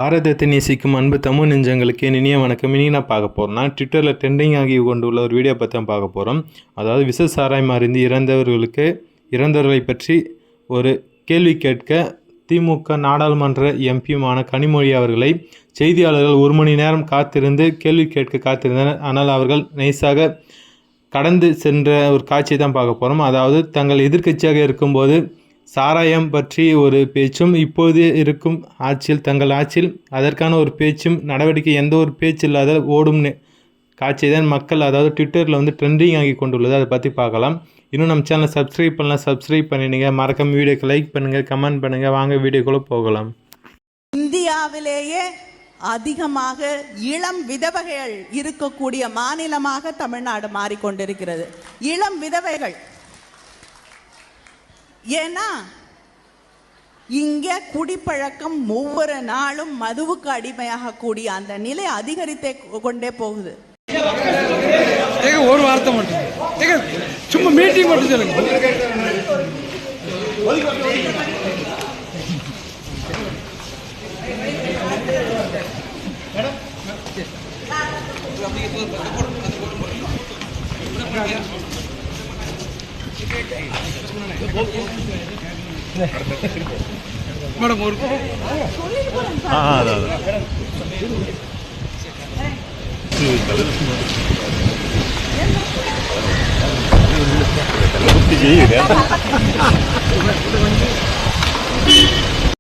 பாரதத்தை நேசிக்கும் அன்பு தமிழ் நெஞ்சங்களுக்கு இனிய வணக்கம். இனி நான் பார்க்க போகிறேன்னா ட்விட்டரில் ட்ரெண்டிங் ஆகி கொண்டுள்ள ஒரு வீடியோ பற்றி தான் பார்க்க போகிறோம். அதாவது விஷ சாராயம் அருந்தி இறந்தவர்களை பற்றி ஒரு கேள்வி கேட்க திமுக நாடாளுமன்ற எம்பியுமான கனிமொழி அவர்களை செய்தியாளர்கள் 1 மணி நேரம் காத்திருந்து கேள்வி கேட்க காத்திருந்தனர். ஆனால் அவர்கள் நைஸாக கடந்து சென்ற ஒரு காட்சியை தான் பார்க்க போகிறோம். அதாவது தங்கள் எதிர்க்கட்சியாக இருக்கும்போது சாராயம் பற்றி ஒரு பேச்சும், இப்போது இருக்கும் ஆட்சியில் தங்கள் ஆட்சியில் அதற்கான ஒரு பேச்சும் நடவடிக்கை எந்த ஒரு பேச்சு இல்லாத ஓடும் காட்சியை தான் மக்கள் அதாவது ட்விட்டரில் வந்து ட்ரெண்டிங் ஆகி கொண்டுள்ளது. அதை பற்றி பார்க்கலாம். இன்னும் நம்ம சேனலை சப்ஸ்கிரைப் பண்ணலாம், சப்ஸ்கிரைப் பண்ணிடுங்க. மறக்காம வீடியோக்கு லைக் பண்ணுங்கள், கமெண்ட் பண்ணுங்கள். வாங்க வீடியோக்குள்ளே போகலாம். இந்தியாவிலேயே அதிகமாக இளம் விதவைகள் இருக்கக்கூடிய மாநிலமாக தமிழ்நாடு மாறிக்கொண்டிருக்கிறது. இளம் விதவைகள் ஏன்னா இங்க குடிப்பழக்கம் ஒவ்வொரு நாளும் மதுவுக்கு அடிமையாக கூடிய அந்த நிலை அதிகரித்தே கொண்டே போகுது. ஒரு வார்த்தை மட்டும் சும்மா மீட்டிங் மட்டும் சொல்லுங்க. மேடம் ஒரு